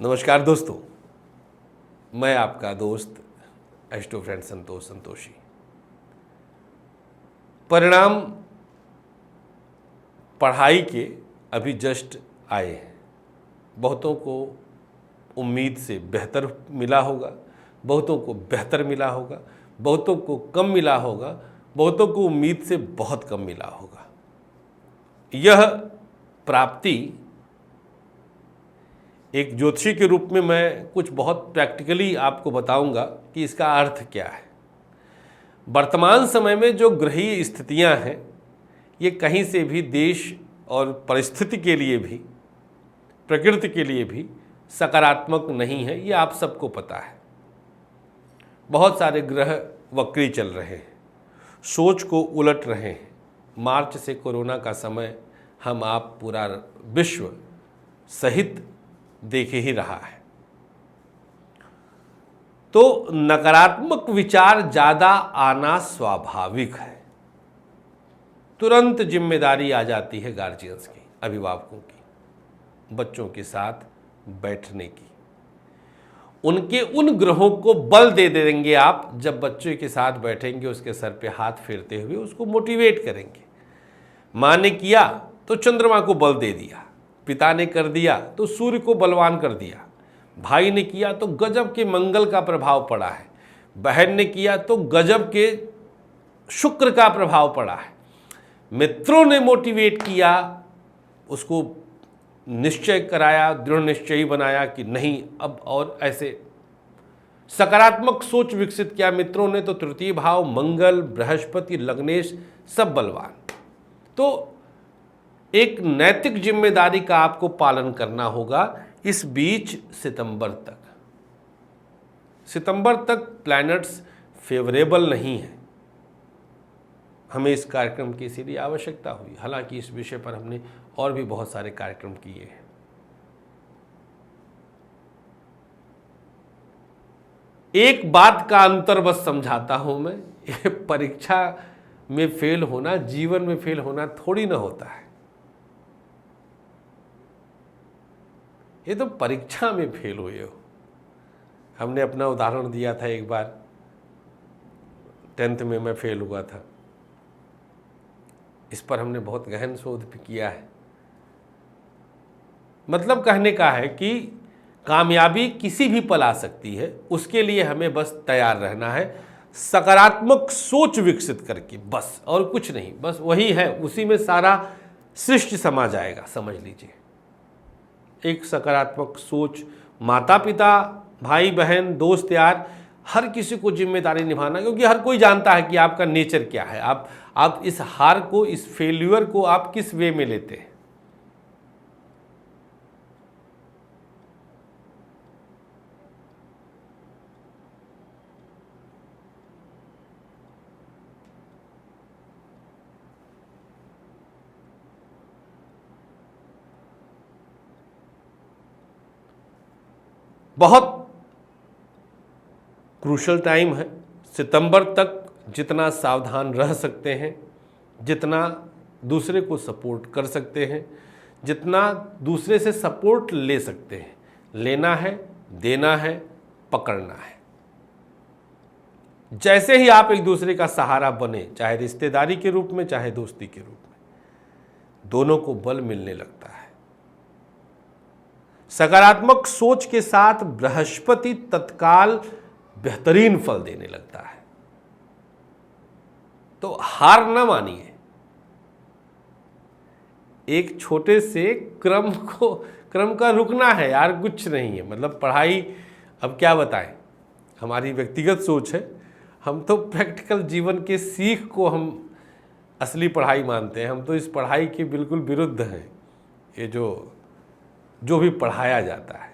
नमस्कार दोस्तों, मैं आपका दोस्त एस्ट्रो फ्रेंड संतोषी। परिणाम पढ़ाई के अभी जस्ट आए हैं। बहुतों को उम्मीद से बेहतर मिला होगा, बहुतों को बेहतर मिला होगा, बहुतों को कम मिला होगा, बहुतों को उम्मीद से बहुत कम मिला होगा। यह प्राप्ति एक ज्योतिषी के रूप में मैं कुछ बहुत प्रैक्टिकली आपको बताऊंगा कि इसका अर्थ क्या है। वर्तमान समय में जो ग्रहीय स्थितियां हैं, ये कहीं से भी देश और परिस्थिति के लिए भी, प्रकृति के लिए भी सकारात्मक नहीं है, ये आप सबको पता है। बहुत सारे ग्रह वक्री चल रहे हैं, सोच को उलट रहे हैं। मार्च से कोरोना का समय हम आप पूरा विश्व सहित देख ही रहा है। तो नकारात्मक विचार ज़्यादा आना स्वाभाविक है। तुरंत जिम्मेदारी आ जाती है गार्जियंस की, अभिभावकों की, बच्चों के साथ बैठने की। उनके उन ग्रहों को बल दे देंगे आप, जब बच्चे के साथ बैठेंगे उसके सर पे हाथ फेरते हुए उसको मोटिवेट करेंगे। माँ ने किया तो चंद्रमा को बल दे दिया, पिता ने कर दिया तो सूर्य को बलवान कर दिया, भाई ने किया तो गजब के मंगल का प्रभाव पड़ा है, बहन ने किया तो गजब के शुक्र का प्रभाव पड़ा है, मित्रों ने मोटिवेट किया, उसको निश्चय कराया, दृढ़ निश्चयी बनाया कि नहीं अब और ऐसे सकारात्मक सोच विकसित किया मित्रों ने, तो तृतीय भाव मंगल, बृहस्पति, लग्नेश सब बलवान। तो एक नैतिक जिम्मेदारी का आपको पालन करना होगा। इस बीच सितंबर तक प्लैनेट्स फेवरेबल नहीं है। हमें इस कार्यक्रम की इसीलिए आवश्यकता हुई। हालांकि इस विषय पर हमने और भी बहुत सारे कार्यक्रम किए हैं। एक बात का अंतर बस समझाता हूं मैं, ये परीक्षा में फेल होना जीवन में फेल होना थोड़ी ना होता है। ये तो परीक्षा में फेल हुए हो। हमने अपना उदाहरण दिया था एक बार, 10th में मैं फेल हुआ था। इस पर हमने बहुत गहन शोध भी किया है। मतलब कहने का है कि कामयाबी किसी भी पल आ सकती है, उसके लिए हमें बस तैयार रहना है, सकारात्मक सोच विकसित करके, बस और कुछ नहीं। बस वही है, उसी में सारा सृष्टि समा जाएगा, समझ लीजिए। एक सकारात्मक सोच, माता पिता, भाई बहन, दोस्त यार, हर किसी को जिम्मेदारी निभाना, क्योंकि हर कोई जानता है कि आपका नेचर क्या है। आप इस हार को, इस फेल्यूर को आप किस वे में लेते हैं। बहुत क्रूशल टाइम है। सितंबर तक जितना सावधान रह सकते हैं, जितना दूसरे को सपोर्ट कर सकते हैं, जितना दूसरे से सपोर्ट ले सकते हैं, लेना है, देना है, पकड़ना है। जैसे ही आप एक दूसरे का सहारा बने, चाहे रिश्तेदारी के रूप में, चाहे दोस्ती के रूप में, दोनों को बल मिलने लगता है। सकारात्मक सोच के साथ बृहस्पति तत्काल बेहतरीन फल देने लगता है। तो हार न मानिए। एक छोटे से क्रम का रुकना है यार, कुछ नहीं है। मतलब पढ़ाई, अब क्या बताएं, हमारी व्यक्तिगत सोच है। हम तो प्रैक्टिकल जीवन के सीख को हम असली पढ़ाई मानते हैं। हम तो इस पढ़ाई के बिल्कुल विरुद्ध हैं। ये जो भी पढ़ाया जाता है,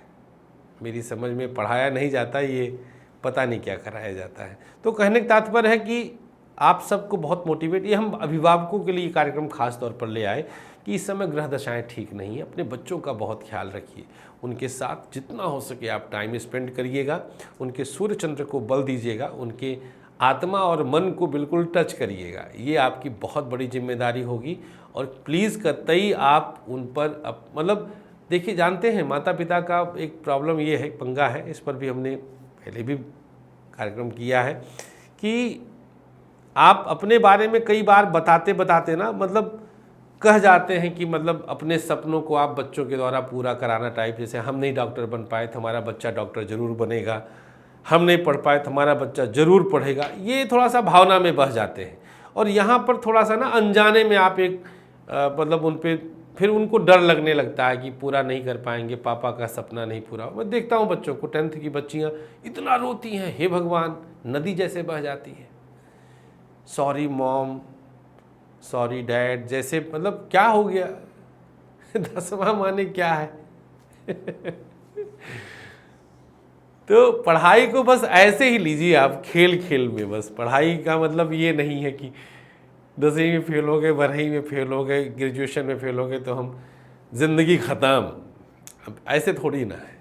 मेरी समझ में पढ़ाया नहीं जाता, ये पता नहीं क्या कराया जाता है। तो कहने का तात्पर्य है कि आप सबको बहुत मोटिवेट, ये हम अभिभावकों के लिए कार्यक्रम खास तौर पर ले आए कि इस समय ग्रह दशाएं ठीक नहीं है। अपने बच्चों का बहुत ख्याल रखिए, उनके साथ जितना हो सके आप टाइम स्पेंड करिएगा, उनके सूर्य चंद्र को बल दीजिएगा, उनके आत्मा और मन को बिल्कुल टच करिएगा। ये आपकी बहुत बड़ी जिम्मेदारी होगी। और प्लीज़ कतई आप उन पर मतलब देखिए, जानते हैं माता पिता का एक प्रॉब्लम ये है, पंगा है, इस पर भी हमने पहले भी कार्यक्रम किया है कि आप अपने बारे में कई बार बताते बताते ना मतलब कह जाते हैं कि मतलब अपने सपनों को आप बच्चों के द्वारा पूरा कराना टाइप, जैसे हम नहीं डॉक्टर बन पाए तो हमारा बच्चा डॉक्टर ज़रूर बनेगा, हम नहीं पढ़ पाए तो हमारा बच्चा ज़रूर पढ़ेगा, ये थोड़ा सा भावना में बह जाते हैं। और यहाँ पर थोड़ा सा ना अनजाने में आप एक मतलब उन पर फिर उनको डर लगने लगता है कि पूरा नहीं कर पाएंगे, पापा का सपना नहीं पूरा। मैं देखता हूँ बच्चों को, 10th की बच्चियाँ इतना रोती हैं, हे भगवान, नदी जैसे बह जाती है, सॉरी मॉम, सॉरी डैड, जैसे मतलब क्या हो गया 10वां माने क्या है तो पढ़ाई को बस ऐसे ही लीजिए आप, खेल खेल में। बस पढ़ाई का मतलब ये नहीं है कि 10वीं में फेल हो गए, 12वीं में फेल हो गए, ग्रेजुएशन में फेल हो गए तो हम ज़िंदगी ख़त्म। अब ऐसे थोड़ी ना है।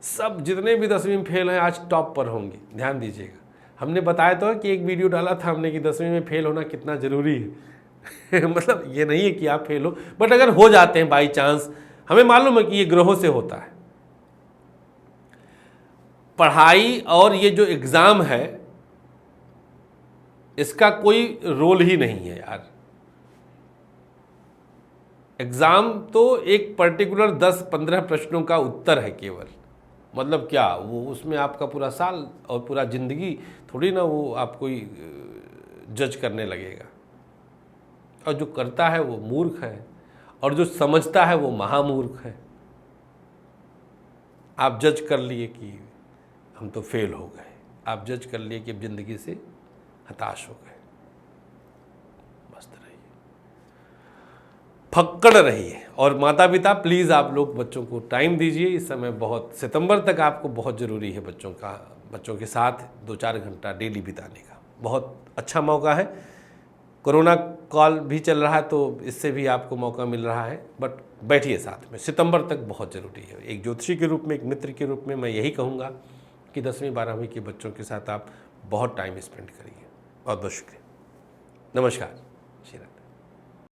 सब जितने भी 10वीं में फेल हैं आज टॉप पर होंगे, ध्यान दीजिएगा। हमने बताया तो कि एक वीडियो डाला था हमने कि 10वीं में फेल होना कितना ज़रूरी है मतलब ये नहीं है कि आप फेल हो, बट अगर हो जाते हैं बाई चांस, हमें मालूम है कि ये ग्रहों से होता है। पढ़ाई और ये जो एग्ज़ाम है इसका कोई रोल ही नहीं है यार। एग्ज़ाम तो एक पर्टिकुलर 10-15 प्रश्नों का उत्तर है केवल। मतलब क्या वो उसमें आपका पूरा साल और पूरा ज़िंदगी थोड़ी ना वो आपको जज करने लगेगा। और जो करता है वो मूर्ख है और जो समझता है वो महामूर्ख है। आप जज कर लिए कि हम तो फेल हो गए, आप जज कर लिए कि अब ज़िंदगी से हताश हो गए। मस्त रहिए, फक्कड़ रहिए। और माता पिता प्लीज़ आप लोग बच्चों को टाइम दीजिए। इस समय बहुत, सितंबर तक आपको बहुत ज़रूरी है बच्चों के साथ 2-4 घंटा डेली बिताने का। बहुत अच्छा मौका है। कोरोना कॉल भी चल रहा है तो इससे भी आपको मौका मिल रहा है, बट बैठिए साथ में। सितंबर तक बहुत ज़रूरी है। एक ज्योतिषी के रूप में, एक मित्र के रूप में मैं यही कहूँगा कि 10वीं 12वीं के बच्चों के साथ आप बहुत टाइम स्पेंड करिए। बहुत बहुत शुक्रिया। नमस्कार। श्री राम।